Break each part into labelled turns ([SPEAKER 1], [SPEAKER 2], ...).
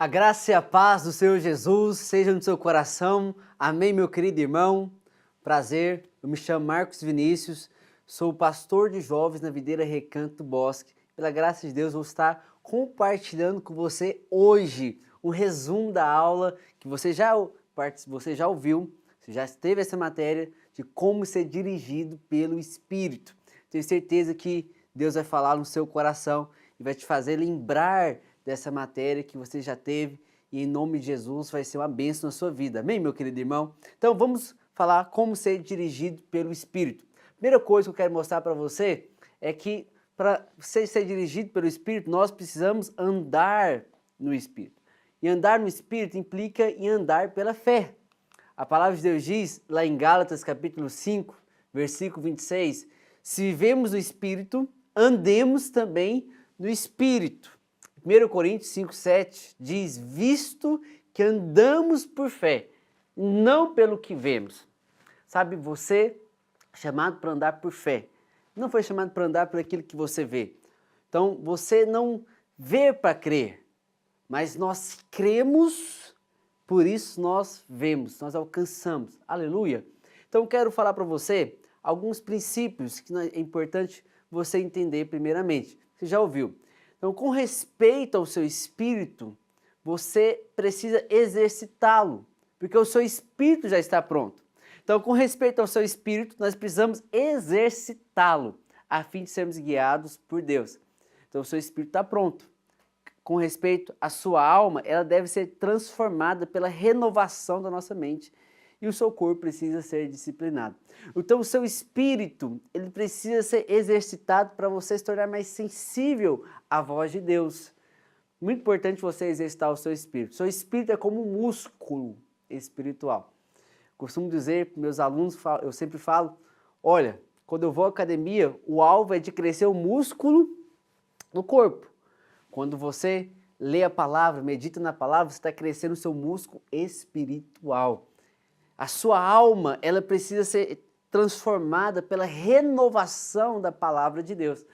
[SPEAKER 1] A graça e a paz do Senhor Jesus sejam no seu coração. Amém, meu querido irmão. Prazer, eu me chamo Marcos Vinícius, sou o pastor de jovens na Videira Recanto do Bosque. Pela graça de Deus, vou estar compartilhando com você hoje um resumo da aula que você já ouviu, você já teve essa matéria de como ser dirigido pelo Espírito. Tenho certeza que Deus vai falar no seu coração e vai te fazer lembrar dessa matéria que você já teve e em nome de Jesus vai ser uma bênção na sua vida. Amém, meu querido irmão? Então vamos falar como ser dirigido pelo Espírito. Primeira coisa que eu quero mostrar para você é que para você ser dirigido pelo Espírito, nós precisamos andar no Espírito. E andar no Espírito implica em andar pela fé. A palavra de Deus diz, lá em Gálatas capítulo 5, versículo 26, se vivemos no Espírito, andemos também no Espírito. 1 Coríntios 5,7 diz, visto que andamos por fé, não pelo que vemos. Sabe, você é chamado para andar por fé, não foi chamado para andar por aquilo que você vê. Então, você não vê para crer, mas nós cremos, por isso nós vemos, nós alcançamos. Aleluia! Então, quero falar para você alguns princípios que é importante você entender primeiramente. Você já ouviu? Então, com respeito ao seu espírito, você precisa exercitá-lo, porque o seu espírito já está pronto. Então, com respeito ao seu espírito, nós precisamos exercitá-lo, a fim de sermos guiados por Deus. Então, o seu espírito está pronto. Com respeito à sua alma, ela deve ser transformada pela renovação da nossa mente. E o seu corpo precisa ser disciplinado. Então o seu espírito, ele precisa ser exercitado para você se tornar mais sensível à voz de Deus. Muito importante você exercitar o seu espírito. Seu espírito é como um músculo espiritual. Costumo dizer para meus alunos, eu sempre falo, olha, quando eu vou à academia, o alvo é de crescer o músculo no corpo. Quando você lê a palavra, medita na palavra, você está crescendo o seu músculo espiritual. A sua alma, ela precisa ser transformada pela renovação da palavra de Deus.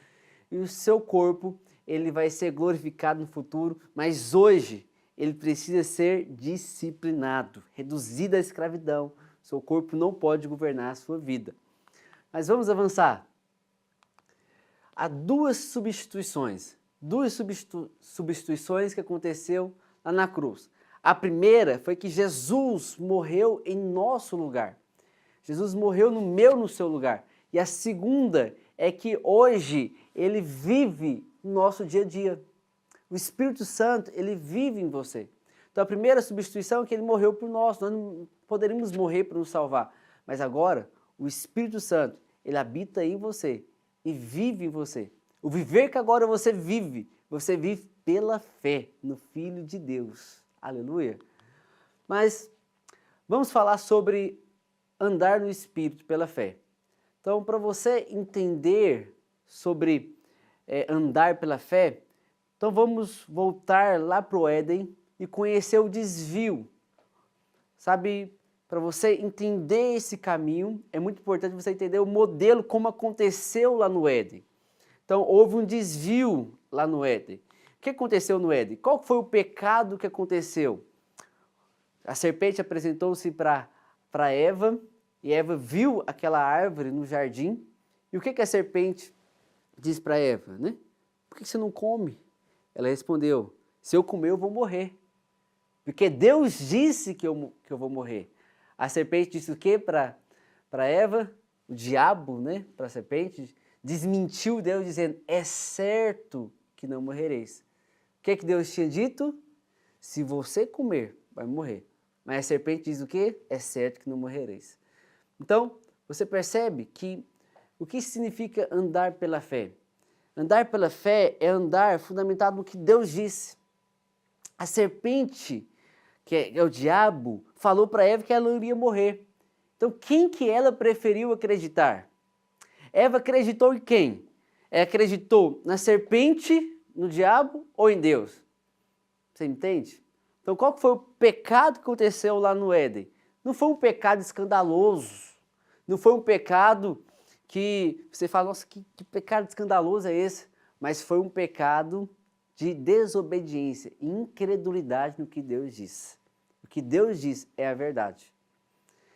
[SPEAKER 1] E o seu corpo, ele vai ser glorificado no futuro, mas hoje ele precisa ser disciplinado, reduzido à escravidão. Seu corpo não pode governar a sua vida. Mas vamos avançar. Há duas substituições que aconteceu lá na cruz. A primeira foi que Jesus morreu em nosso lugar. Jesus morreu no meu, no seu lugar. E a segunda é que hoje ele vive no nosso dia a dia. O Espírito Santo, ele vive em você. Então a primeira substituição é que ele morreu por nós não poderíamos morrer para nos salvar. Mas agora, o Espírito Santo, ele habita em você e vive em você. O viver que agora você vive pela fé no Filho de Deus. Aleluia! Mas vamos falar sobre andar no Espírito pela fé. Então, para você entender sobre andar pela fé, então vamos voltar lá para o Éden e conhecer o desvio. Sabe, para você entender esse caminho, é muito importante você entender o modelo, como aconteceu lá no Éden. Então, houve um desvio lá no Éden. O que aconteceu no Éden? Qual foi o pecado que aconteceu? A serpente apresentou-se para Eva, e Eva viu aquela árvore no jardim. E o que a serpente diz para Eva, né? Por que você não come? Ela respondeu, se eu comer eu vou morrer. Porque Deus disse que eu vou morrer. A serpente disse o que para Eva? O diabo, né? Para a serpente, desmentiu Deus dizendo, é certo que não morrereis. O que Deus tinha dito? Se você comer, vai morrer. Mas a serpente diz o quê? É certo que não morrereis. Então, você percebe que o que significa andar pela fé? Andar pela fé é andar fundamentado no que Deus disse. A serpente, que é o diabo, falou para Eva que ela iria morrer. Então, quem que ela preferiu acreditar? Eva acreditou em quem? Ela acreditou na serpente, no diabo ou em Deus? Você entende? Então qual foi o pecado que aconteceu lá no Éden? Não foi um pecado escandaloso, não foi um pecado que você fala, nossa, que pecado escandaloso é esse? Mas foi um pecado de desobediência e incredulidade no que Deus diz. O que Deus diz é a verdade.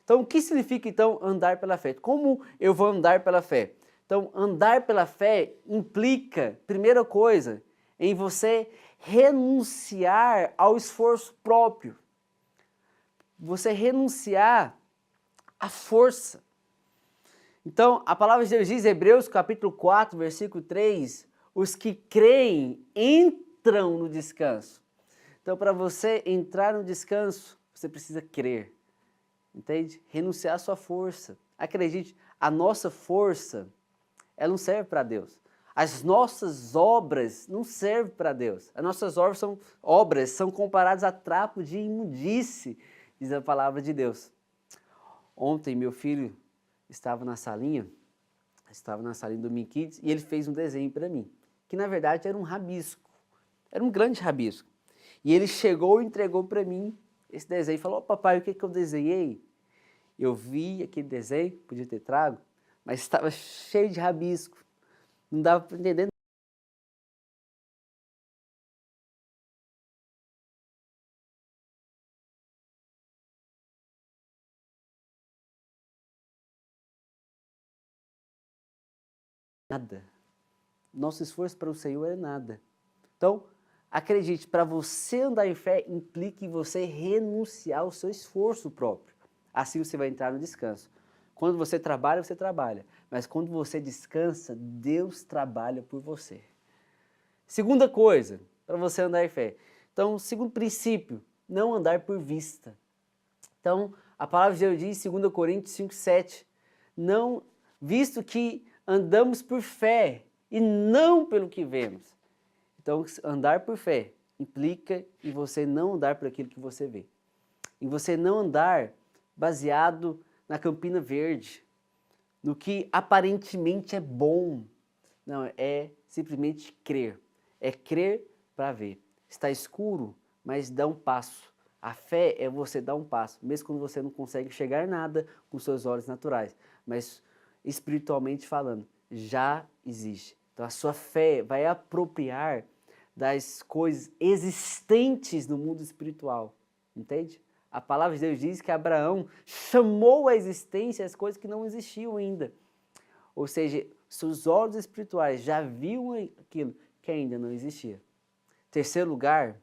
[SPEAKER 1] Então, o que significa, então, andar pela fé? Como eu vou andar pela fé? Então, andar pela fé implica, primeira coisa, em você renunciar ao esforço próprio. Você renunciar à força. Então, a palavra de Deus diz, Hebreus capítulo 4, versículo 3, os que creem entram no descanso. Então, para você entrar no descanso, você precisa crer. Entende? Renunciar à sua força. Acredite, a nossa força, ela não serve para Deus. As nossas obras não servem para Deus. As nossas obras são comparadas a trapo de imundície, diz a palavra de Deus. Ontem, meu filho estava na salinha do Min Kids, e ele fez um desenho para mim, que na verdade era um rabisco, era um grande rabisco. E ele chegou e entregou para mim esse desenho e falou, oh, papai, o que eu desenhei? Eu vi aquele desenho, podia ter trago, mas estava cheio de rabisco, não dava para entender nada. Nosso esforço para o Senhor é nada. Então, acredite, para você andar em fé, implica em você renunciar ao seu esforço próprio. Assim você vai entrar no descanso. Quando você trabalha, mas quando você descansa, Deus trabalha por você. Segunda coisa, para você andar em fé. Então, segundo princípio, não andar por vista. Então, a palavra de Deus diz em 2 Coríntios 5:7, não, visto que andamos por fé e não pelo que vemos. Então, andar por fé implica em você não andar por aquilo que você vê. Em você não andar baseado na campina verde, no que aparentemente é bom. Não, é simplesmente crer. É crer para ver. Está escuro, mas dá um passo. A fé é você dar um passo, mesmo quando você não consegue enxergar nada com seus olhos naturais. Mas espiritualmente falando, já existe. Então a sua fé vai apropriar das coisas existentes no mundo espiritual. Entende? A palavra de Deus diz que Abraão chamou à existência as coisas que não existiam ainda. Ou seja, seus olhos espirituais já viam aquilo que ainda não existia. Terceiro lugar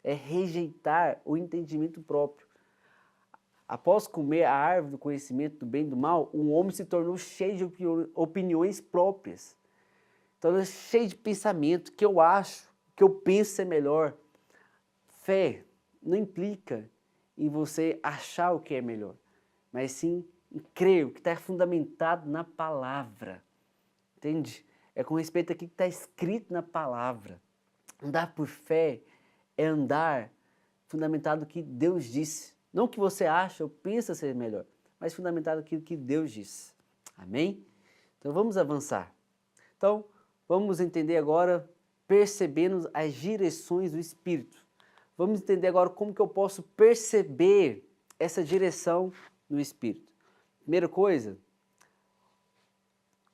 [SPEAKER 1] é rejeitar o entendimento próprio. Após comer a árvore do conhecimento do bem e do mal, o homem se tornou cheio de opiniões próprias. Então, é cheio de pensamento, que eu acho, que eu penso ser melhor. Fé não implica em você achar o que é melhor, mas sim em crer, o que está fundamentado na palavra. Entende? É com respeito àquilo que está escrito na palavra. Andar por fé é andar fundamentado no que Deus disse. Não o que você acha ou pensa ser melhor, mas fundamentado naquilo que Deus disse. Amém? Então vamos avançar. Então, vamos entender agora, percebendo as direções do Espírito. Vamos entender agora como que eu posso perceber essa direção no Espírito. Primeira coisa,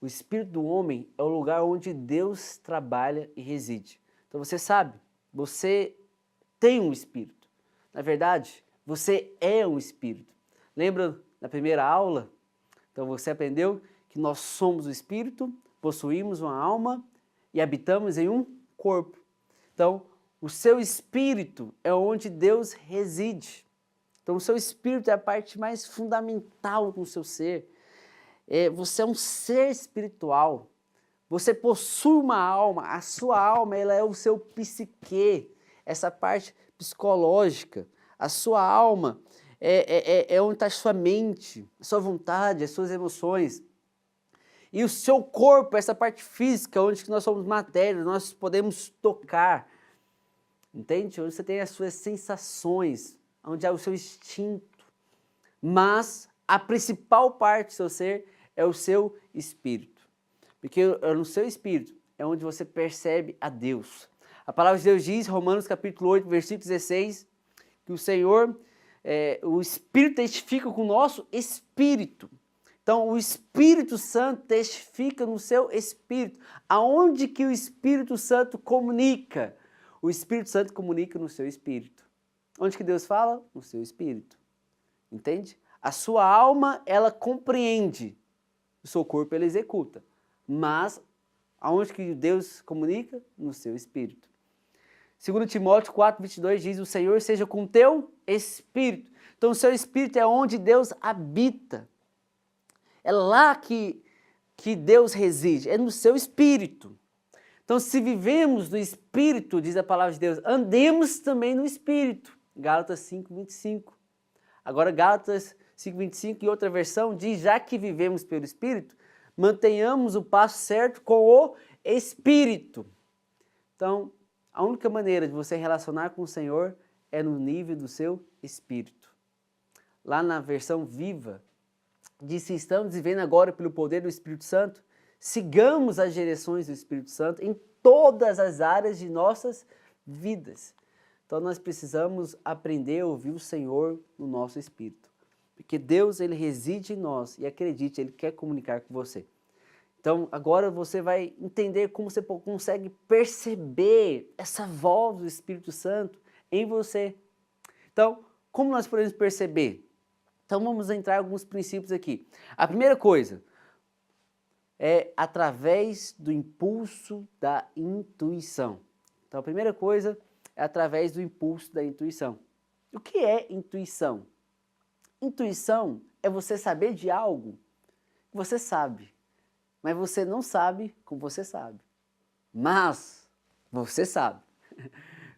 [SPEAKER 1] o Espírito do homem é o lugar onde Deus trabalha e reside. Então você sabe, você tem um Espírito. Na verdade, você é um Espírito. Lembra na primeira aula? Então você aprendeu que nós somos o Espírito, possuímos uma alma e habitamos em um corpo. Então, o seu Espírito é onde Deus reside. Então, o seu Espírito é a parte mais fundamental do seu ser. Você é um ser espiritual. Você possui uma alma. A sua alma, ela é o seu psique, essa parte psicológica. A sua alma é onde está a sua mente, a sua vontade, as suas emoções. E o seu corpo, essa parte física, onde nós somos matéria, nós podemos tocar. Entende? Onde você tem as suas sensações, onde há o seu instinto. Mas a principal parte do seu ser é o seu espírito. Porque no seu espírito é onde você percebe a Deus. A palavra de Deus diz, Romanos capítulo 8, versículo 16, que o Senhor, o Espírito testifica com o nosso espírito. Então, o Espírito Santo testifica no seu espírito. Aonde que o Espírito Santo comunica? O Espírito Santo comunica no seu espírito. Onde que Deus fala? No seu espírito. Entende? A sua alma, ela compreende. O seu corpo, ele executa. Mas, aonde que Deus comunica? No seu espírito. 2 Timóteo 4:22 diz, o Senhor seja com o teu espírito. Então, o seu espírito é onde Deus habita. É lá que Deus reside, é no seu espírito. Então, se vivemos no espírito, diz a palavra de Deus, andemos também no espírito. Gálatas 5:25. Agora, Gálatas 5:25 e outra versão diz, já que vivemos pelo espírito, mantenhamos o passo certo com o espírito. Então, a única maneira de você relacionar com o Senhor é no nível do seu espírito. Lá na versão viva, diz, se estamos vivendo agora pelo poder do Espírito Santo, sigamos as direções do Espírito Santo em todas as áreas de nossas vidas. Então nós precisamos aprender a ouvir o Senhor no nosso espírito. Porque Deus, ele reside em nós e acredite, ele quer comunicar com você. Então agora você vai entender como você consegue perceber essa voz do Espírito Santo em você. Então, como nós podemos perceber? Então vamos entrar em alguns princípios aqui. A primeira coisa é através do impulso da intuição. Então a primeira coisa é através do impulso da intuição. O que é intuição? Intuição é você saber de algo que você sabe, mas você não sabe como você sabe. Mas você sabe.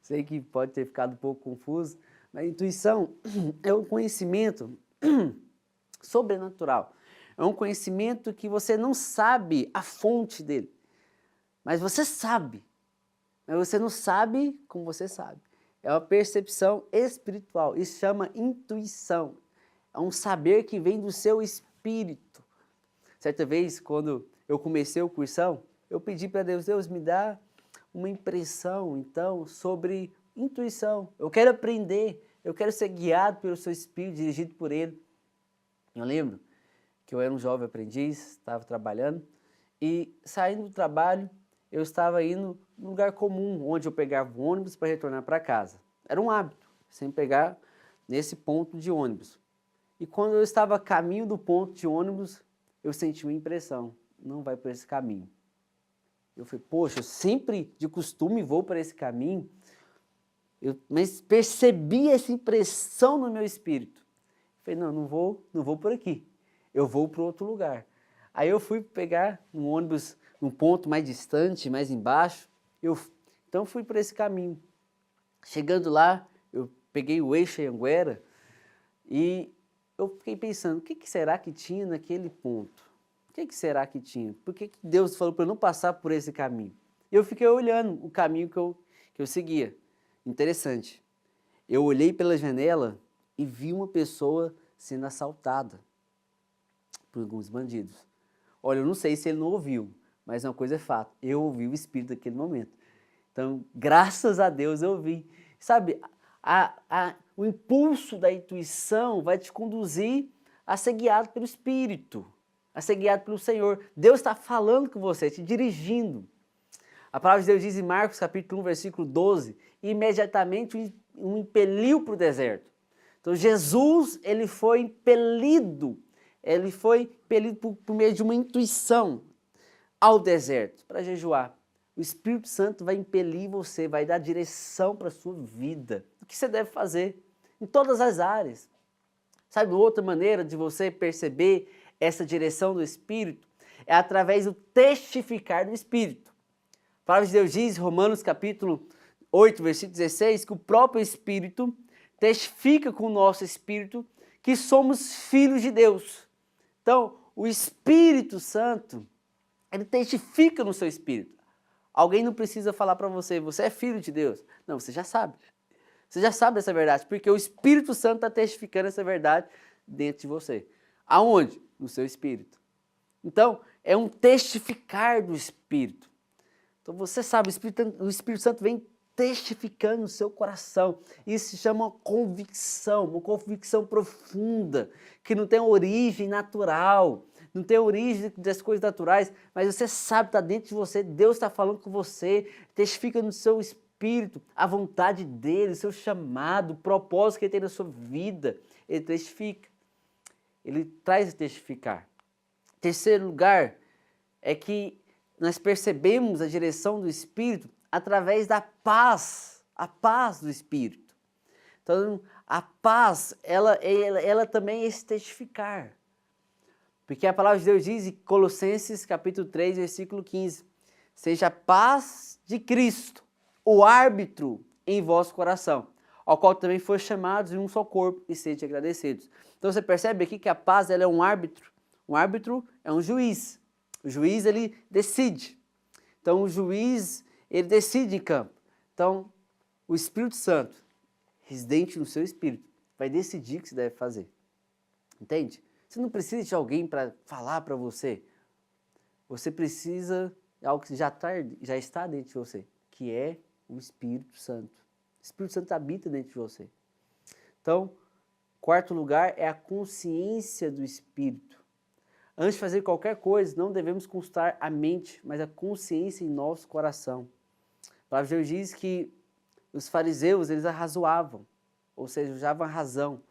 [SPEAKER 1] Sei que pode ter ficado um pouco confuso, mas intuição é um conhecimento sobrenatural. É um conhecimento que você não sabe a fonte dele, mas você sabe. Mas você não sabe como você sabe. É uma percepção espiritual. Isso chama intuição. É um saber que vem do seu espírito. Certa vez, quando eu comecei o cursão, eu pedi para Deus, Deus me dá uma impressão, então, sobre intuição. Eu quero aprender, eu quero ser guiado pelo seu espírito, dirigido por ele. Eu lembro que eu era um jovem aprendiz, estava trabalhando, e saindo do trabalho, eu estava indo num lugar comum, onde eu pegava o ônibus para retornar para casa. Era um hábito, sempre pegar nesse ponto de ônibus. E quando eu estava a caminho do ponto de ônibus, eu senti uma impressão, não vai por esse caminho. Eu falei, poxa, eu sempre de costume vou para esse caminho, mas percebi essa impressão no meu espírito. Eu falei, não vou por aqui, eu vou para outro lugar. Aí eu fui pegar um ônibus num ponto mais distante, mais embaixo, então fui para esse caminho. Chegando lá, eu peguei o eixo Anhanguera e eu fiquei pensando, o que será que tinha naquele ponto? O que será que tinha? Por que Deus falou para eu não passar por esse caminho? Eu fiquei olhando o caminho que eu seguia. Interessante. Eu olhei pela janela e vi uma pessoa sendo assaltada por alguns bandidos. Olha, eu não sei se ele não ouviu, mas uma coisa é fato, eu ouvi o Espírito naquele momento. Então, graças a Deus eu ouvi. Sabe, o impulso da intuição vai te conduzir a ser guiado pelo Espírito, a ser guiado pelo Senhor. Deus está falando com você, te dirigindo. A palavra de Deus diz em Marcos capítulo 1, versículo 12, imediatamente o impeliu para o deserto. Então Jesus, ele foi impelido por meio de uma intuição ao deserto para jejuar. O Espírito Santo vai impelir você, vai dar direção para a sua vida. O que você deve fazer em todas as áreas. Sabe, outra maneira de você perceber essa direção do Espírito é através do testificar do Espírito. A palavra de Deus diz, Romanos capítulo 8, versículo 16, que o próprio Espírito testifica com o nosso Espírito que somos filhos de Deus. Então, o Espírito Santo, ele testifica no seu espírito. Alguém não precisa falar para você, você é filho de Deus. Não, você já sabe. Você já sabe dessa verdade, porque o Espírito Santo está testificando essa verdade dentro de você. Aonde? No seu espírito. Então, é um testificar do Espírito. Então, você sabe, o Espírito Santo vem testificando no seu coração. Isso se chama uma convicção profunda, que não tem origem natural, não tem origem das coisas naturais, mas você sabe, está dentro de você, Deus está falando com você, testifica no seu Espírito, a vontade dele, o seu chamado, o propósito que ele tem na sua vida, ele testifica. Ele traz a testificar. Terceiro lugar é que nós percebemos a direção do Espírito através da paz, a paz do Espírito. Então, a paz, ela também é esse testificar. Porque a palavra de Deus diz em Colossenses capítulo 3, versículo 15, seja a paz de Cristo, o árbitro em vosso coração, ao qual também foi chamados em um só corpo, e sede agradecidos. Então você percebe aqui que a paz ela é um árbitro. Um árbitro é um juiz. O juiz ele decide. Então o juiz ele decide em campo. Então o Espírito Santo, residente no seu espírito, vai decidir o que você deve fazer. Entende? Você não precisa de alguém para falar para você. Você precisa de algo que já está dentro de você, que é o Espírito Santo. O Espírito Santo habita dentro de você. Então, quarto lugar é a consciência do Espírito. Antes de fazer qualquer coisa, não devemos consultar a mente, mas a consciência em nosso coração. A palavra de Deus diz que os fariseus, eles arrazoavam, ou seja, usavam a razão,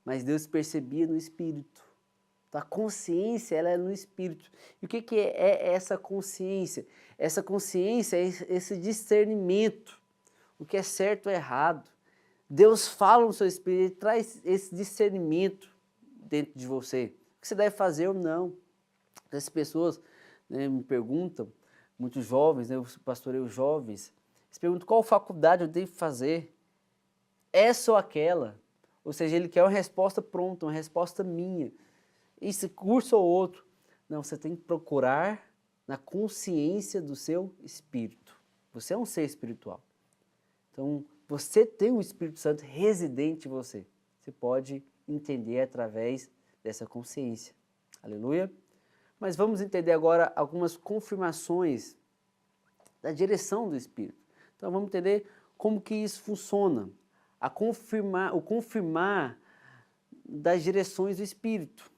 [SPEAKER 1] mas Deus percebia no Espírito. Então, a consciência, ela é no Espírito. E o que é essa consciência? Essa consciência é esse discernimento, o que é certo ou errado. Deus fala no seu Espírito, Ele traz esse discernimento dentro de você. O que você deve fazer ou não. As pessoas, né, me perguntam, muitos jovens, né, eu pastoreio jovens, eles perguntam qual faculdade eu devo fazer, essa ou aquela. Ou seja, ele quer uma resposta pronta, uma resposta minha. Esse curso ou outro. Não, você tem que procurar na consciência do seu espírito. Você é um ser espiritual. Então, você tem o Espírito Santo residente em você. Você pode entender através dessa consciência. Aleluia. Mas vamos entender agora algumas confirmações da direção do Espírito. Então vamos entender como que isso funciona. O confirmar das direções do Espírito.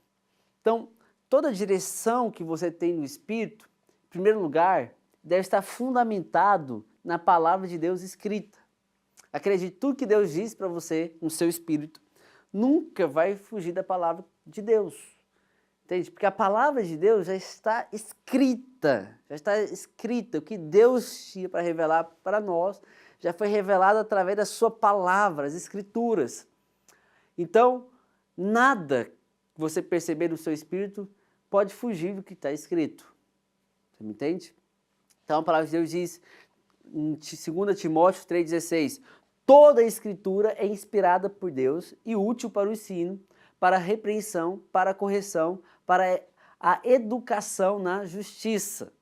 [SPEAKER 1] Então, toda direção que você tem no Espírito, em primeiro lugar, deve estar fundamentado na palavra de Deus escrita. Acredite, tudo que Deus diz para você no seu espírito nunca vai fugir da palavra de Deus. Entende? Porque a palavra de Deus já está escrita. Já está escrita. O que Deus tinha para revelar para nós já foi revelado através da sua palavra, as escrituras. Então, nada que você perceber no seu espírito pode fugir do que está escrito. Você me entende? Então a palavra de Deus diz em 2 Timóteo 3,16, toda a escritura é inspirada por Deus e útil para o ensino, para a repreensão, para a correção, para a educação na justiça.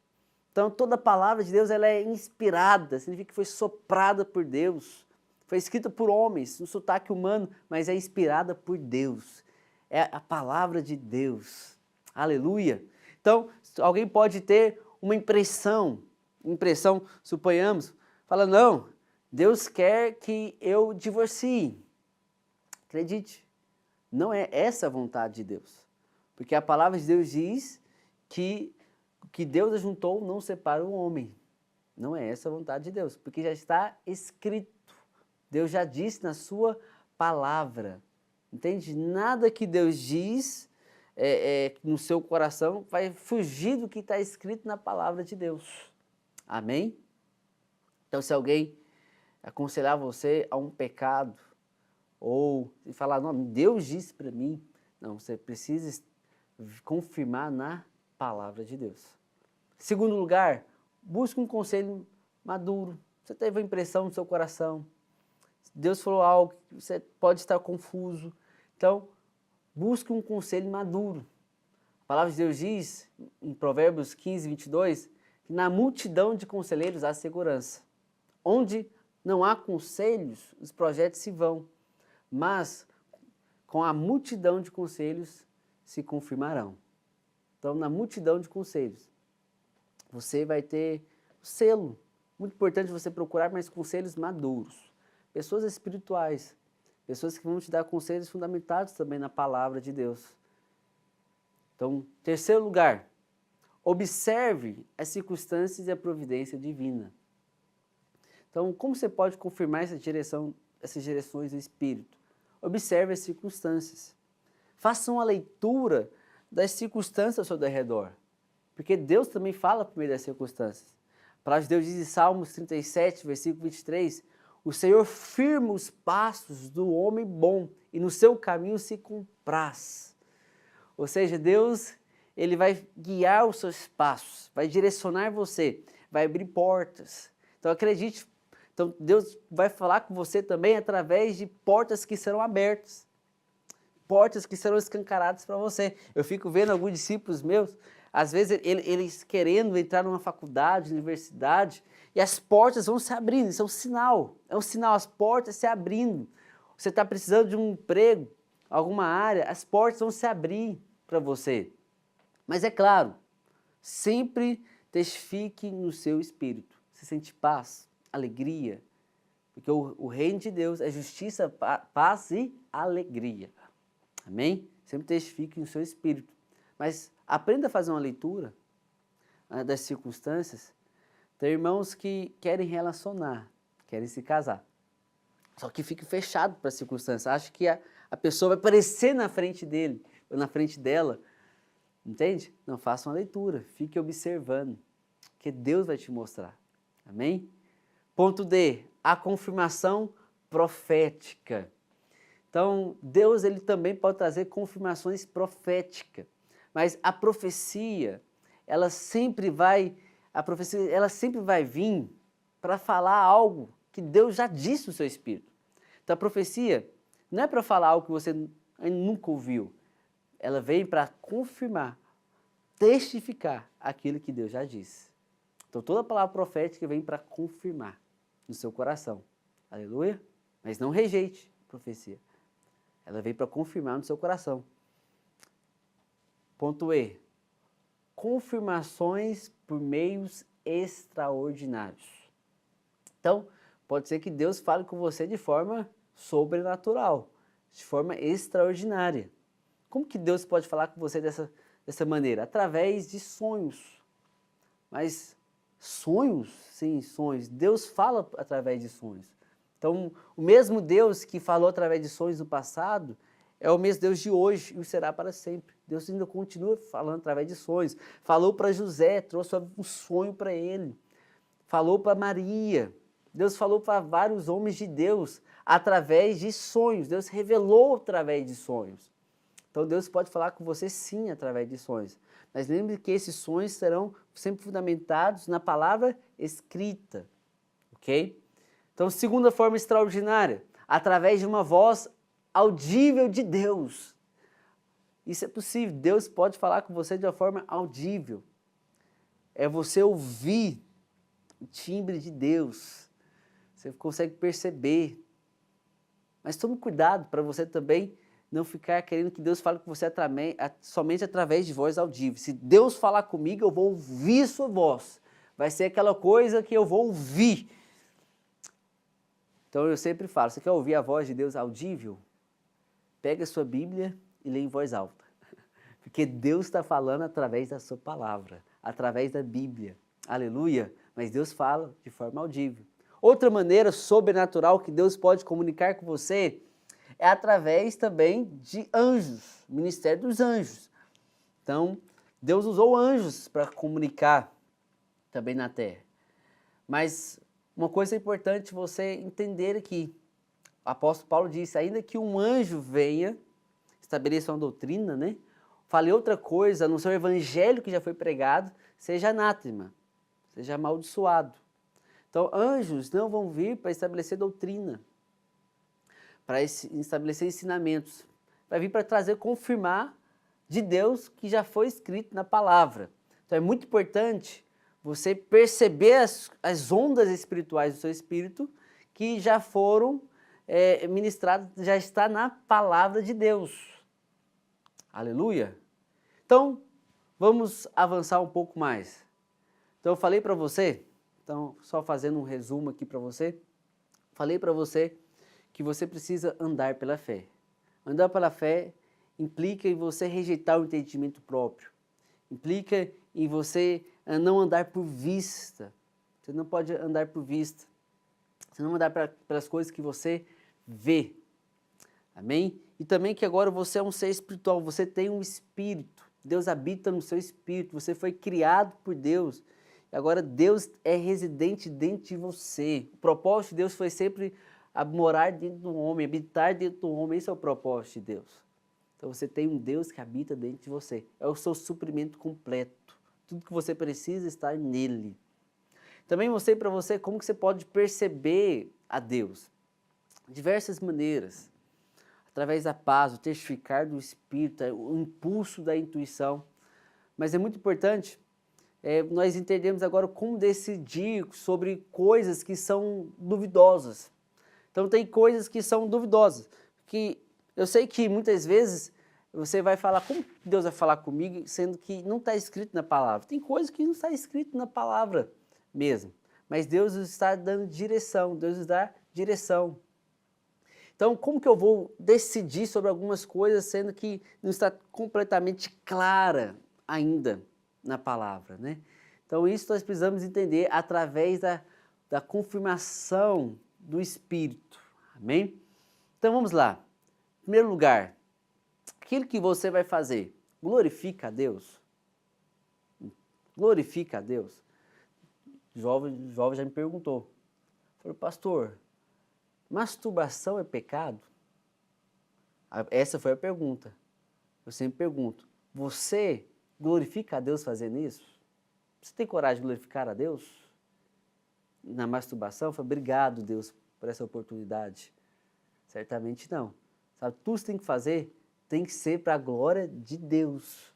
[SPEAKER 1] Então toda a palavra de Deus ela é inspirada, significa que foi soprada por Deus, foi escrita por homens, no sotaque humano, mas é inspirada por Deus. É a palavra de Deus. Aleluia! Então, alguém pode ter uma impressão, suponhamos, fala, não, Deus quer que eu divorcie. Acredite, não é essa a vontade de Deus. Porque a palavra de Deus diz que o que Deus ajuntou não separa o homem. Não é essa a vontade de Deus, porque já está escrito. Deus já disse na sua palavra. Entende? Nada que Deus diz no seu coração vai fugir do que está escrito na palavra de Deus. Amém? Então, se alguém aconselhar você a um pecado, ou falar, não, Deus disse para mim, não, você precisa confirmar na palavra de Deus. Segundo lugar, busque um conselho maduro. Você teve a impressão no seu coração, Deus falou algo, você pode estar confuso. Então, busque um conselho maduro. A palavra de Deus diz, em Provérbios 15, 22, que na multidão de conselheiros há segurança. Onde não há conselhos, os projetos se vão. Mas, com a multidão de conselhos, se confirmarão. Então, na multidão de conselhos, você vai ter o selo. Muito importante você procurar mais conselhos maduros. Pessoas espirituais, pessoas que vão te dar conselhos fundamentados também na palavra de Deus. Então, terceiro lugar, observe as circunstâncias e a providência divina. Então, como você pode confirmar essas direções do Espírito? Observe as circunstâncias. Faça uma leitura das circunstâncias ao seu redor, porque Deus também fala por meio das circunstâncias. A palavra de Deus diz em Salmos 37, versículo 23, o Senhor firma os passos do homem bom e no seu caminho se compraz. Ou seja, Deus, ele vai guiar os seus passos, vai direcionar você, vai abrir portas. Então acredite, então Deus vai falar com você também através de portas que serão abertas, portas que serão escancaradas para você. Eu fico vendo alguns discípulos meus, às vezes eles querendo entrar numa faculdade, universidade, e as portas vão se abrindo, isso é um sinal, as portas se abrindo. Você está precisando de um emprego, alguma área, as portas vão se abrir para você. Mas é claro, sempre testifique no seu espírito. Você sente paz, alegria, porque o reino de Deus é justiça, paz e alegria. Amém? Sempre testifique no seu espírito. Mas aprenda a fazer uma leitura das circunstâncias. Tem irmãos que querem relacionar, querem se casar. Só que fica fechado para as circunstâncias. Acha que a pessoa vai aparecer na frente dele, ou na frente dela. Entende? Não, faça uma leitura, fique observando, que Deus vai te mostrar. Amém? Ponto D, a confirmação profética. Então, Deus ele também pode trazer confirmações proféticas, mas a profecia, ela sempre vai vir para falar algo que Deus já disse no seu espírito. Então, a profecia não é para falar algo que você nunca ouviu, ela vem para confirmar, testificar aquilo que Deus já disse. Então, toda palavra profética vem para confirmar no seu coração. Aleluia? Mas não rejeite a profecia. Ela vem para confirmar no seu coração. Ponto E. Confirmações por meios extraordinários. Então, pode ser que Deus fale com você de forma sobrenatural, de forma extraordinária. Como que Deus pode falar com você dessa maneira? Através de sonhos. Mas sonhos? Sim, sonhos. Deus fala através de sonhos. Então, o mesmo Deus que falou através de sonhos no passado, é o mesmo Deus de hoje e o será para sempre. Deus ainda continua falando através de sonhos. Falou para José, trouxe um sonho para ele. Falou para Maria. Deus falou para vários homens de Deus através de sonhos. Deus revelou através de sonhos. Então Deus pode falar com você sim através de sonhos. Mas lembre que esses sonhos serão sempre fundamentados na palavra escrita. Ok? Então, segunda forma extraordinária, através de uma voz audível de Deus. Isso é possível, Deus pode falar com você de uma forma audível. É você ouvir o timbre de Deus. Você consegue perceber. Mas tome cuidado para você também não ficar querendo que Deus fale com você somente através de voz audível. Se Deus falar comigo, eu vou ouvir sua voz. Vai ser aquela coisa que eu vou ouvir. Então eu sempre falo, você quer ouvir a voz de Deus audível? Pega a sua Bíblia e lê em voz alta. Porque Deus está falando através da sua palavra, através da Bíblia. Aleluia! Mas Deus fala de forma audível. Outra maneira sobrenatural que Deus pode comunicar com você é através também de anjos, ministério dos anjos. Então, Deus usou anjos para comunicar também na terra. Mas uma coisa importante você entender aqui, o apóstolo Paulo disse, ainda que um anjo venha, estabeleça uma doutrina, né? Fale outra coisa, no seu evangelho que já foi pregado, seja anátema, seja amaldiçoado. Então, anjos não vão vir para estabelecer doutrina, para estabelecer ensinamentos. Vai vir para trazer, confirmar de Deus que já foi escrito na palavra. Então, é muito importante você perceber as ondas espirituais do seu espírito que já foram ministradas, já está na palavra de Deus. Aleluia! Então, vamos avançar um pouco mais. Então, eu falei para você, então, só fazendo um resumo aqui para você, falei para você que você precisa andar pela fé. Andar pela fé implica em você rejeitar o entendimento próprio, implica em você não andar por vista. Você não pode andar por vista. Você não vai andar pelas coisas que você vê. Amém? E também que agora você é um ser espiritual, você tem um espírito. Deus habita no seu espírito, você foi criado por Deus. E agora Deus é residente dentro de você. O propósito de Deus foi sempre morar dentro do homem, habitar dentro do homem. Esse é o propósito de Deus. Então você tem um Deus que habita dentro de você. É o seu suprimento completo. Tudo que você precisa está nele. Também mostrei para você como que você pode perceber a Deus. De diversas maneiras. Através da paz, o testificar do Espírito, o impulso da intuição. Mas é muito importante nós entendermos agora como decidir sobre coisas que são duvidosas. Então tem coisas que são duvidosas, que eu sei que muitas vezes você vai falar, como Deus vai falar comigo, sendo que não está escrito na palavra. Tem coisas que não está escrito na palavra mesmo, mas Deus nos está dando direção, Deus nos dá direção. Então, como que eu vou decidir sobre algumas coisas, sendo que não está completamente clara ainda na palavra, né? Então, isso nós precisamos entender através da confirmação do Espírito, amém? Então, vamos lá. Em primeiro lugar, aquilo que você vai fazer, glorifica a Deus? Glorifica a Deus? O jovem já me perguntou. Falei, pastor, masturbação é pecado? Essa foi a pergunta. Eu sempre pergunto, você glorifica a Deus fazendo isso? Você tem coragem de glorificar a Deus na masturbação? Eu falei, obrigado, Deus, por essa oportunidade. Certamente não. Sabe, tudo que você tem que fazer tem que ser para a glória de Deus.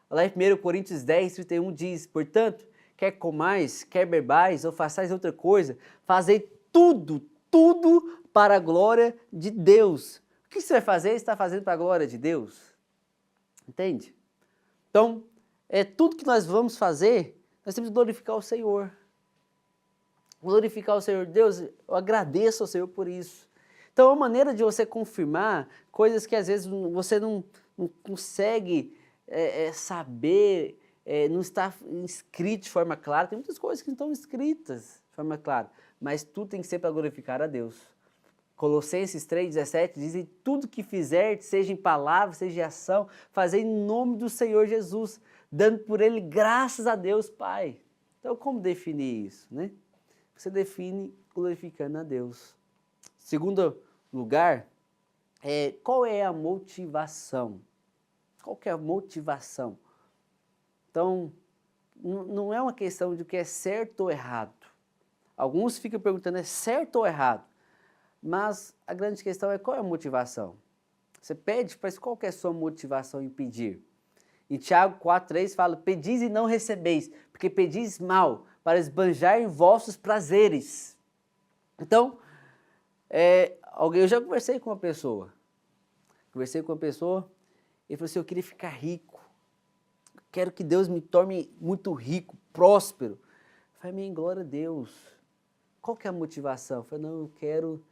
[SPEAKER 1] Lá em 1 Coríntios 10, 31 diz, portanto, quer comais, quer bebais ou façais outra coisa, fazei tudo para a glória de Deus. O que você vai fazer? Você está fazendo para a glória de Deus. Entende? Então, tudo que nós vamos fazer, nós temos que glorificar o Senhor. Glorificar o Senhor. Deus, eu agradeço ao Senhor por isso. Então, a maneira de você confirmar coisas que às vezes você não consegue saber, não está escrito de forma clara. Tem muitas coisas que não estão escritas de forma clara, mas tudo tem que ser para glorificar a Deus. Colossenses 3,17 dizem, tudo que fizer, seja em palavra, seja em ação, fazer em nome do Senhor Jesus, dando por Ele graças a Deus Pai. Então, como definir isso, né? Você define glorificando a Deus. Segundo lugar, qual é a motivação? Qual que é a motivação? Então, não é uma questão de o que é certo ou errado. Alguns ficam perguntando, é certo ou errado? Mas a grande questão é qual é a motivação? Você pede, mas qual que é a sua motivação em pedir? Em Tiago 4,3 fala, pedis e não recebeis, porque pedis mal, para esbanjar em vossos prazeres. Então, eu já conversei com uma pessoa, ele falou assim, eu queria ficar rico, quero que Deus me torne muito rico, próspero. Eu falei, amém, glória a Deus. Qual que é a motivação? Eu falei, não, eu quero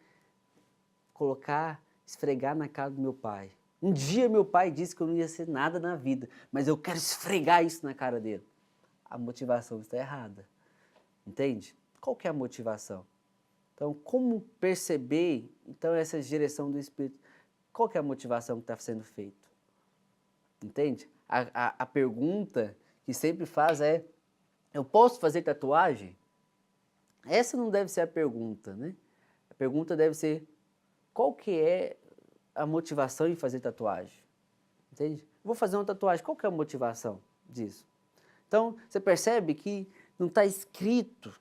[SPEAKER 1] esfregar na cara do meu pai. Um dia meu pai disse que eu não ia ser nada na vida, mas eu quero esfregar isso na cara dele. A motivação está errada, entende? Qual que é a motivação? Então, como perceber essa direção do Espírito? Qual que é a motivação que está sendo feita? Entende? A pergunta que sempre faz é, eu posso fazer tatuagem? Essa não deve ser a pergunta, né? A pergunta deve ser, qual que é a motivação em fazer tatuagem? Entende? Vou fazer uma tatuagem, qual que é a motivação disso? Então, você percebe que não está escrito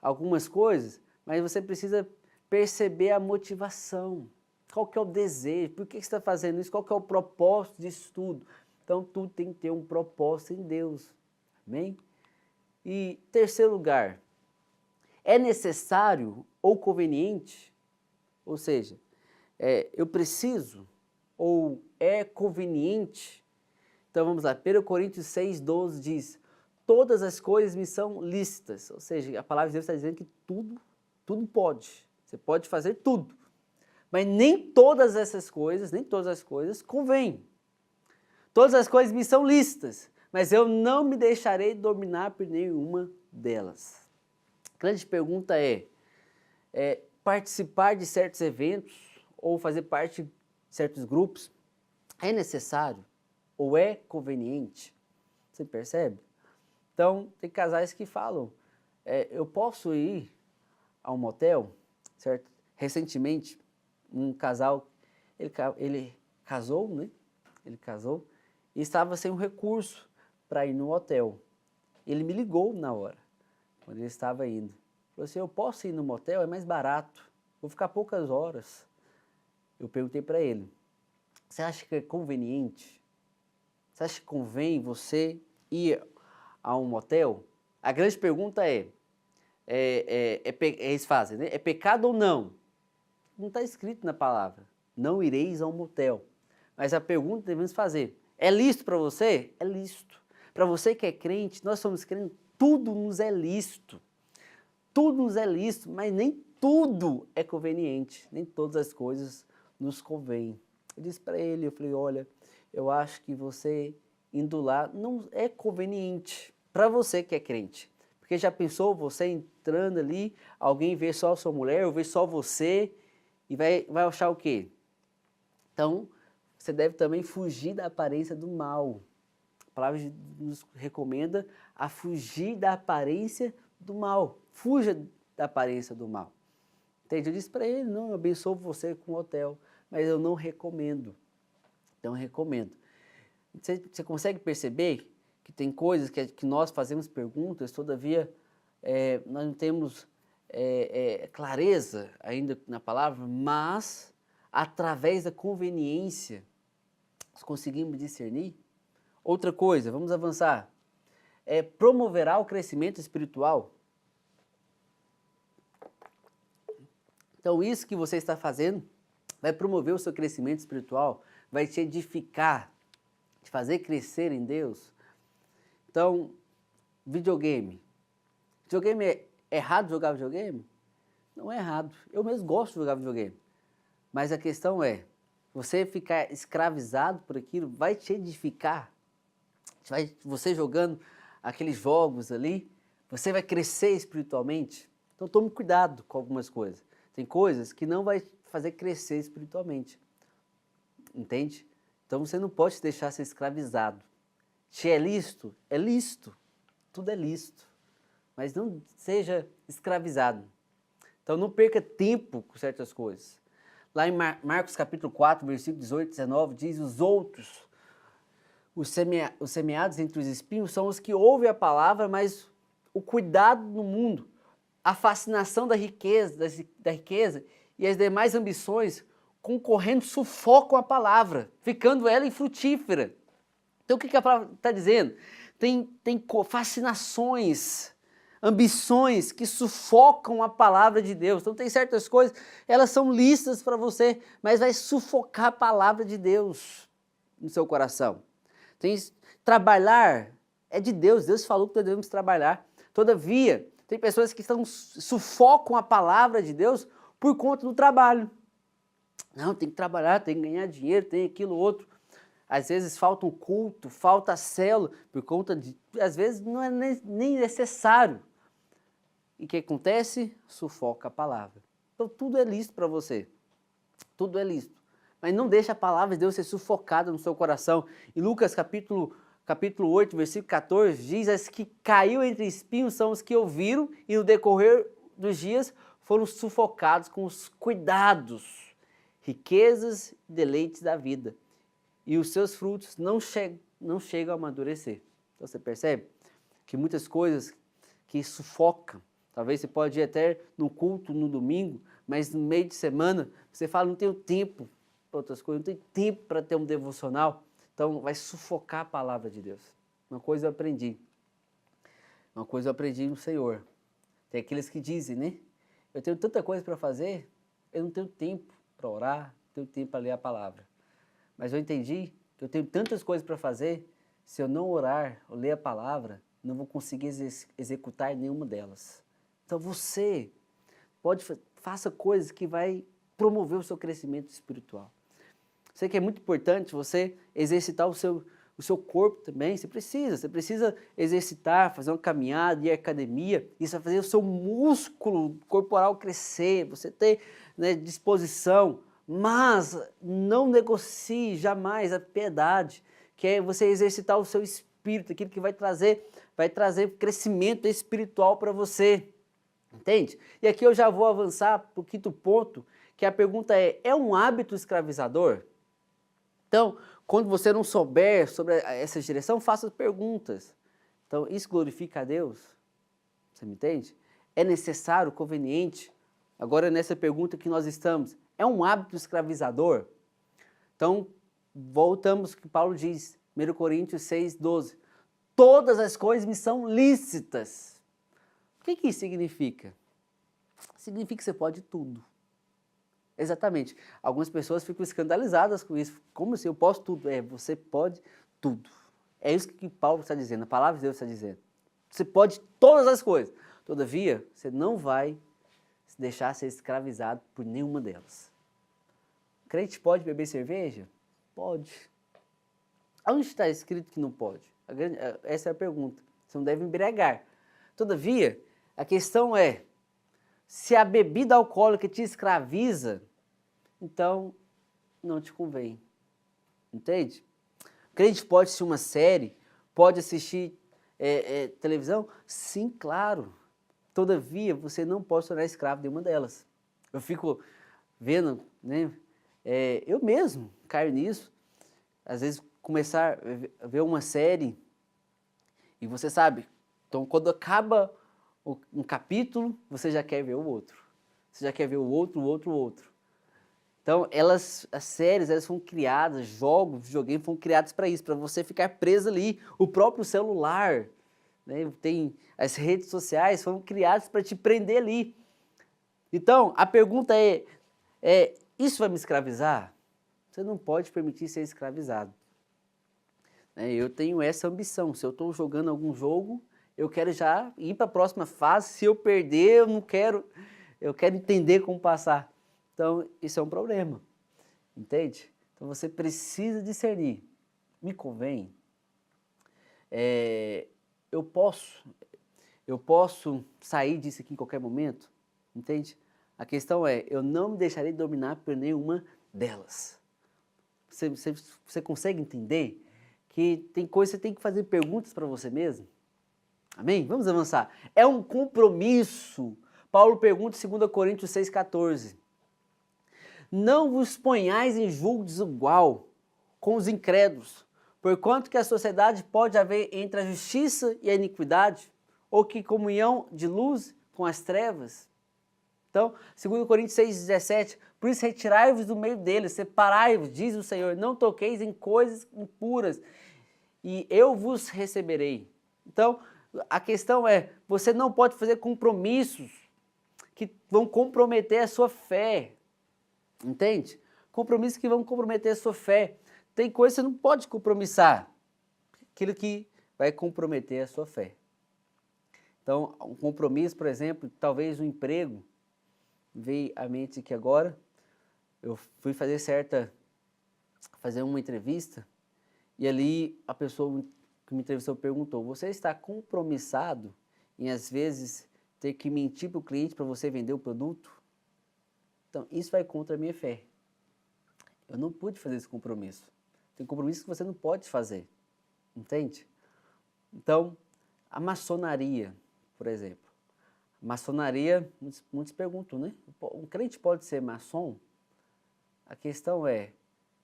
[SPEAKER 1] algumas coisas, mas você precisa perceber a motivação. Qual que é o desejo? Por que você está fazendo isso? Qual que é o propósito disso tudo? Então, tudo tem que ter um propósito em Deus. Amém? E terceiro lugar, é necessário ou conveniente? Ou seja, eu preciso ou é conveniente? Então vamos lá, 1 Coríntios 6,12 diz, todas as coisas me são lícitas. Ou seja, a palavra de Deus está dizendo que tudo pode. Você pode fazer tudo. Mas nem todas as coisas convêm. Todas as coisas me são lícitas, mas eu não me deixarei dominar por nenhuma delas. A grande pergunta participar de certos eventos ou fazer parte de certos grupos é necessário ou é conveniente? Você percebe? Então, tem casais que falam, eu posso ir a um motel, certo? Recentemente, um casal, ele casou, né? Ele casou e estava sem um recurso para ir no hotel. Ele me ligou na hora, quando ele estava indo. Falou assim, eu posso ir no motel? É mais barato, vou ficar poucas horas. Eu perguntei para ele, você acha que é conveniente? Você acha que convém você ir a um motel? A grande pergunta eles fazem, né? É pecado ou não? Não está escrito na palavra, não ireis a um motel. Mas a pergunta que devemos fazer, é lícito para você? É lícito. Para você que é crente, nós somos crentes, tudo nos é lícito. Tudo nos é lícito, mas nem tudo é conveniente, nem todas as coisas nos convêm. Eu disse para ele, eu falei, olha, eu acho que você indo lá não é conveniente para você que é crente. Porque já pensou você entrando ali, alguém vê só a sua mulher, ou vê só você, e vai achar o quê? Então, você deve também fugir da aparência do mal. A palavra nos recomenda a fugir da aparência do mal. Fuja da aparência do mal. Entende? Eu disse para ele, não, eu abençoo você com o hotel, mas eu não recomendo. Não recomendo. Você consegue perceber que tem coisas que nós fazemos perguntas, todavia nós não temos clareza ainda na palavra, mas através da conveniência nós conseguimos discernir. Outra coisa, vamos avançar, promoverá o crescimento espiritual. Então isso que você está fazendo vai promover o seu crescimento espiritual, vai te edificar, te fazer crescer em Deus. Então, videogame. Videogame é errado jogar videogame? Não é errado. Eu mesmo gosto de jogar videogame. Mas a questão é, você ficar escravizado por aquilo vai te edificar. Você jogando aqueles jogos ali, você vai crescer espiritualmente. Então tome cuidado com algumas coisas. Tem coisas que não vai fazer crescer espiritualmente. Entende? Então você não pode deixar ser escravizado. Se é lícito, é lícito. Tudo é lícito. Mas não seja escravizado. Então não perca tempo com certas coisas. Lá em Marcos capítulo 4, versículo 18 e 19, diz, os outros, os semeados entre os espinhos, são os que ouvem a palavra, mas o cuidado no mundo, a fascinação da riqueza e as demais ambições concorrendo sufocam a palavra, ficando ela infrutífera. Então o que a palavra está dizendo? Tem fascinações, ambições que sufocam a palavra de Deus. Então tem certas coisas, elas são listas para você, mas vai sufocar a palavra de Deus no seu coração. Trabalhar é de Deus, Deus falou que nós devemos trabalhar. Todavia, tem pessoas que sufocam a palavra de Deus por conta do trabalho. Não, tem que trabalhar, tem que ganhar dinheiro, tem aquilo outro. Às vezes falta um culto, falta a célula, por conta de... Às vezes não é nem necessário. E o que acontece? Sufoca a palavra. Então tudo é lícito para você. Tudo é lícito. Mas não deixe a palavra de Deus ser sufocada no seu coração. Em Lucas capítulo 8, versículo 14, diz: as que caiu entre espinhos são os que ouviram e no decorrer dos dias foram sufocados com os cuidados, riquezas e deleites da vida. E os seus frutos não chegam a amadurecer. Então você percebe que muitas coisas que sufocam, talvez você pode ir até no culto no domingo, mas no meio de semana você fala, não tenho tempo para outras coisas, não tenho tempo para ter um devocional. Então vai sufocar a palavra de Deus. Uma coisa eu aprendi no Senhor. Tem aqueles que dizem, né? Eu tenho tanta coisa para fazer, eu não tenho tempo para orar, não tenho tempo para ler a palavra. Mas eu entendi que eu tenho tantas coisas para fazer, se eu não orar ou ler a palavra, não vou conseguir executar nenhuma delas. Então você faça coisas que vai promover o seu crescimento espiritual. Sei que é muito importante você exercitar o seu corpo também, você precisa exercitar, fazer uma caminhada, ir à academia, isso vai fazer o seu músculo corporal crescer, você ter, né, disposição, mas não negocie jamais a piedade, que é você exercitar o seu espírito, aquilo que vai trazer crescimento espiritual para você, entende? E aqui eu já vou avançar para o quinto ponto, que a pergunta é um hábito escravizador? Então, quando você não souber sobre essa direção, faça perguntas. Então, isso glorifica a Deus? Você me entende? É necessário, conveniente? Agora, nessa pergunta que nós estamos, é um hábito escravizador? Então, voltamos ao que Paulo diz, 1 Coríntios 6:12. Todas as coisas me são lícitas. O que isso significa? Significa que você pode tudo. Exatamente. Algumas pessoas ficam escandalizadas com isso. Como assim? Eu posso tudo? Você pode tudo. É isso que Paulo está dizendo, a palavra de Deus está dizendo. Você pode todas as coisas. Todavia, você não vai se deixar ser escravizado por nenhuma delas. O crente pode beber cerveja? Pode. Onde está escrito que não pode? Essa é a pergunta. Você não deve embriagar. Todavia, a questão é, se a bebida alcoólica te escraviza, então não te convém. Entende? O crente pode assistir uma série, pode assistir televisão? Sim, claro. Todavia, você não pode se tornar escravo de uma delas. Eu fico vendo, né? Eu mesmo caio nisso. Às vezes começar a ver uma série e você sabe, então quando acaba um capítulo, você já quer ver o outro. Você já quer ver o outro. Então, as séries, elas foram criadas, jogos, videogames foram criados para isso, para você ficar preso ali. O próprio celular, né, as redes sociais foram criadas para te prender ali. Então, a pergunta isso vai me escravizar? Você não pode permitir ser escravizado. Eu tenho essa ambição. Se eu estou jogando algum jogo, eu quero já ir para a próxima fase. Se eu perder, eu não quero. Eu quero entender como passar. Então, isso é um problema. Entende? Então, você precisa discernir. Me convém? Eu posso sair disso aqui em qualquer momento? Entende? A questão é, eu não me deixarei dominar por nenhuma delas. Você consegue entender que tem coisa que você tem que fazer perguntas para você mesmo? Amém? Vamos avançar. É um compromisso. Paulo pergunta em 2 Coríntios 6,14. Não vos ponhais em julgo desigual com os incrédulos, porquanto que a sociedade pode haver entre a justiça e a iniquidade, ou que comunhão de luz com as trevas. Então, 2 Coríntios 6,17, por isso retirai-vos do meio deles, separai-vos, diz o Senhor, não toqueis em coisas impuras, e eu vos receberei. Então, a questão é, você não pode fazer compromissos que vão comprometer a sua fé, entende? Compromissos que vão comprometer a sua fé. Tem coisa que você não pode compromissar, aquilo que vai comprometer a sua fé. Então, um compromisso, por exemplo, talvez um emprego, veio à mente que agora eu fui fazer uma entrevista e ali a pessoa que me entrevistou perguntou, você está compromissado em às vezes ter que mentir para o cliente para você vender o produto? Então isso vai contra a minha fé. Eu não pude fazer esse compromisso. Tem compromisso que você não pode fazer, entende? Então a maçonaria, por exemplo. Maçonaria, muitos perguntam, né? Um crente pode ser maçom? A questão é,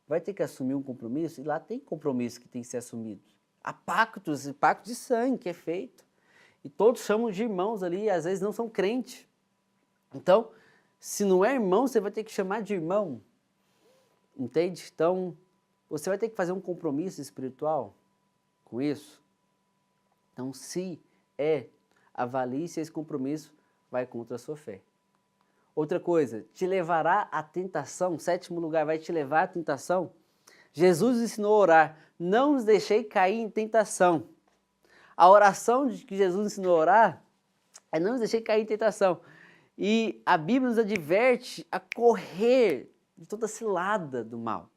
[SPEAKER 1] vai ter que assumir um compromisso? E lá tem compromisso que tem que ser assumido. Há pactos de sangue que é feito. E todos chamam de irmãos ali, e às vezes não são crentes. Então, se não é irmão, você vai ter que chamar de irmão. Entende? Então, você vai ter que fazer um compromisso espiritual com isso. Então, avalie se esse compromisso vai contra a sua fé. Outra coisa, te levará à tentação, sétimo lugar, vai te levar à tentação. Jesus ensinou a orar, não nos deixei cair em tentação. A oração que Jesus ensinou a orar é não nos deixei cair em tentação. E a Bíblia nos adverte a correr de toda cilada do mal.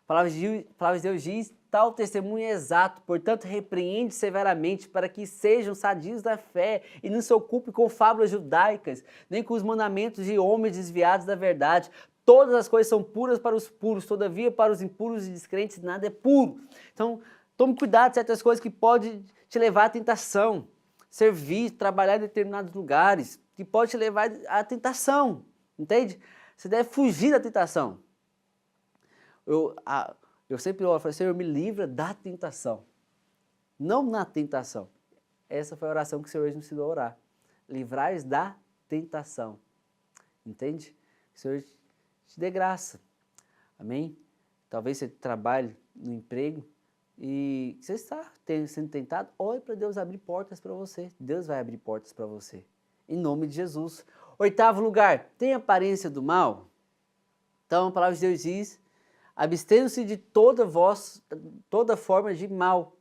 [SPEAKER 1] palavra de Deus diz, tal testemunho é exato, portanto repreende severamente para que sejam sadios da fé e não se ocupe com fábulas judaicas, nem com os mandamentos de homens desviados da verdade. Todas as coisas são puras para os puros, todavia para os impuros e descrentes nada é puro. Então, tome cuidado de certas coisas que podem te levar à tentação. Servir, trabalhar em determinados lugares, que pode te levar à tentação, entende? Você deve fugir da tentação. Eu sempre oro, falo, Senhor, me livra da tentação, não na tentação. Essa foi a oração que o Senhor me ensinou a orar. Livrai-os da tentação, entende? O Senhor te dê graça, amém? Talvez você trabalhe no emprego e você está sendo tentado, ore para Deus abrir portas para você. Deus vai abrir portas para você, em nome de Jesus. 8º lugar, tem aparência do mal? Então a palavra de Deus diz, abstendo-se de toda forma de mal.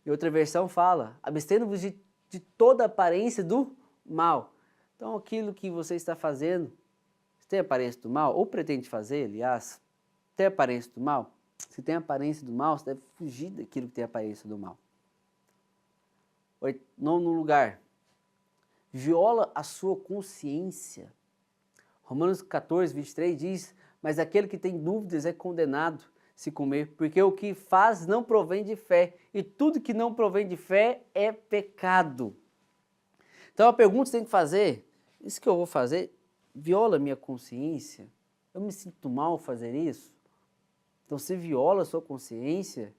[SPEAKER 1] E outra versão fala, abstendo-vos de toda aparência do mal. Então aquilo que você está fazendo, tem aparência do mal, ou pretende fazer, aliás, tem aparência do mal? Se tem aparência do mal, você deve fugir daquilo que tem aparência do mal. 9º lugar, viola a sua consciência. Romanos 14, 23 diz, mas aquele que tem dúvidas é condenado se comer, porque o que faz não provém de fé, e tudo que não provém de fé é pecado. Então a pergunta que você tem que fazer, isso que eu vou fazer, viola a minha consciência? Eu me sinto mal fazer isso? Então se viola a sua consciência,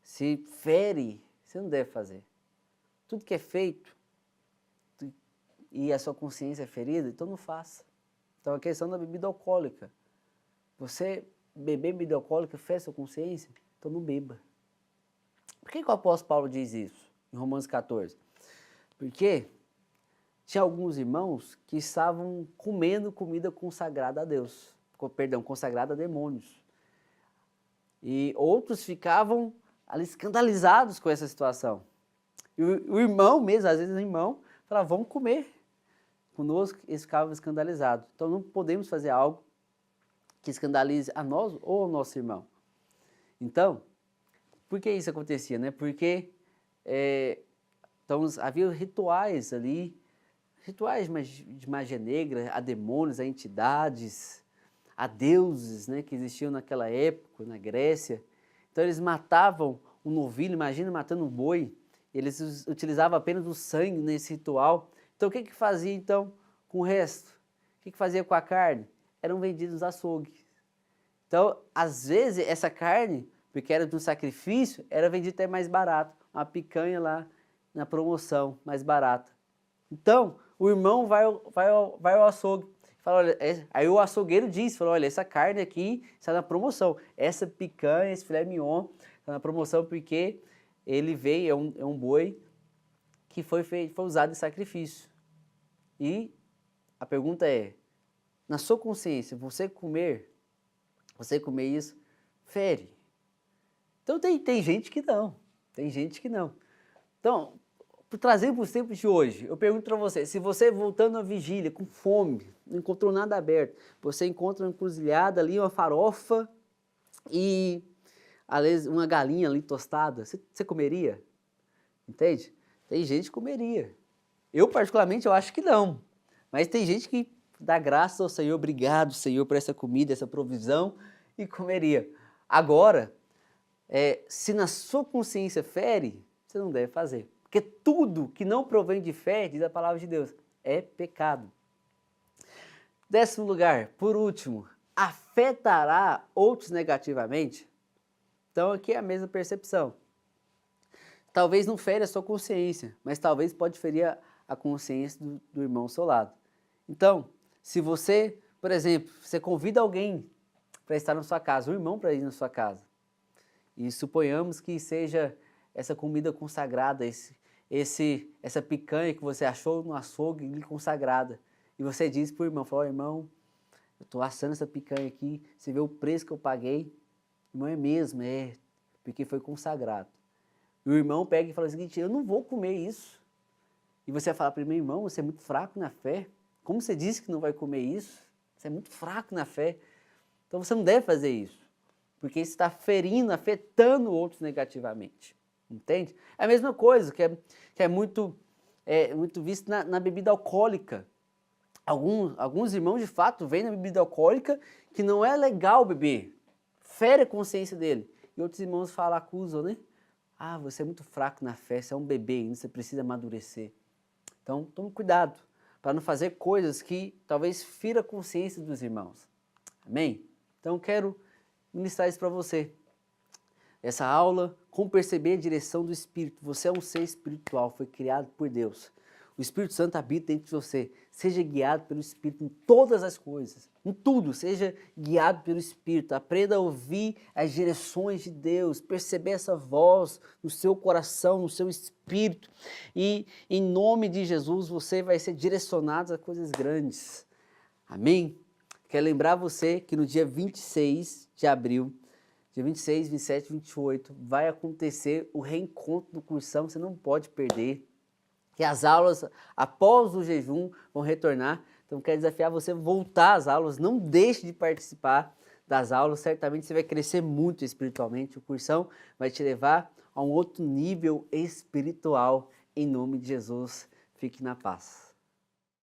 [SPEAKER 1] se fere, você não deve fazer. Tudo que é feito e a sua consciência é ferida, então não faça. Então a questão da bebida alcoólica, você beber bebida alcoólica fere a sua consciência, então não beba. Por que o apóstolo Paulo diz isso em Romanos 14? Porque tinha alguns irmãos que estavam comendo comida consagrada a Deus, consagrada a demônios. E outros ficavam ali escandalizados com essa situação. E o irmão mesmo, às vezes o irmão, falava, vamos comer conosco, eles ficavam escandalizados. Então não podemos fazer algo que escandalize a nós ou ao nosso irmão. Então, por que isso acontecia, né? Porque então, havia rituais ali, rituais de magia negra, a demônios, a entidades, a deuses, né, que existiam naquela época, na Grécia. Então eles matavam um novilho, imagina matando um boi, eles utilizavam apenas o sangue nesse ritual. Então o que fazia então com o resto? O que fazia com a carne? Eram vendidos nos açougues. Então, às vezes, essa carne, porque era de um sacrifício, era vendida até mais barato. Uma picanha lá na promoção, mais barata. Então, o irmão vai ao açougue. Fala, olha, aí o açougueiro diz, fala, olha, essa carne aqui está na promoção. Essa picanha, esse filé mignon está na promoção porque ele veio, é um boi que foi usado em sacrifício. E a pergunta é, na sua consciência, você comer isso, fere. Então tem gente que não, Então, trazendo para os tempos de hoje, eu pergunto para você, se você voltando à vigília com fome, não encontrou nada aberto, você encontra uma encruzilhada ali, uma farofa e aliás, uma galinha ali tostada, você comeria? Entende? Tem gente que comeria. Eu particularmente eu acho que não, mas tem gente que dá graças ao Senhor, obrigado Senhor por essa comida, essa provisão e comeria. Agora, se na sua consciência fere, você não deve fazer. Porque tudo que não provém de fé, diz a palavra de Deus, é pecado. 10º lugar, por último, afetará outros negativamente? Então aqui é a mesma percepção. Talvez não fere a sua consciência, mas talvez pode ferir a consciência do irmão ao seu lado. Então, se você, por exemplo, você convida alguém para estar na sua casa, um irmão para ir na sua casa, e suponhamos que seja essa comida consagrada, essa picanha que você achou no açougue consagrada, e você diz para o irmão, fala, irmão, eu estou assando essa picanha aqui, você vê o preço que eu paguei? Irmão, é mesmo, porque foi consagrado. E o irmão pega e fala o seguinte, eu não vou comer isso. E você vai falar para o irmão, você é muito fraco na fé, como você disse que não vai comer isso? Você é muito fraco na fé, então você não deve fazer isso. porque isso está ferindo, afetando outros negativamente, entende? É a mesma coisa que é muito visto na bebida alcoólica. Alguns irmãos, de fato, veem na bebida alcoólica que não é legal beber, fere a consciência dele. E outros irmãos falam, acusam, né? Ah, você é muito fraco na fé, você é um bebê ainda, você precisa amadurecer. Então, tome cuidado para não fazer coisas que talvez fira a consciência dos irmãos. Amém? Então, quero ministrar isso para você. Essa aula, como perceber a direção do Espírito. Você é um ser espiritual, foi criado por Deus. O Espírito Santo habita dentro de você. Seja guiado pelo Espírito em todas as coisas, em tudo. Seja guiado pelo Espírito. Aprenda a ouvir as direções de Deus, perceber essa voz no seu coração, no seu espírito. E em nome de Jesus você vai ser direcionado a coisas grandes. Amém? Quero lembrar você que no dia 26 de abril, dia 26, 27, 28, vai acontecer o reencontro do Cursão, você não pode perder. Que as aulas, após o jejum, vão retornar. Então, quero desafiar você a voltar às aulas, não deixe de participar das aulas. Certamente você vai crescer muito espiritualmente. O Cursão vai te levar a um outro nível espiritual. Em nome de Jesus, fique na paz.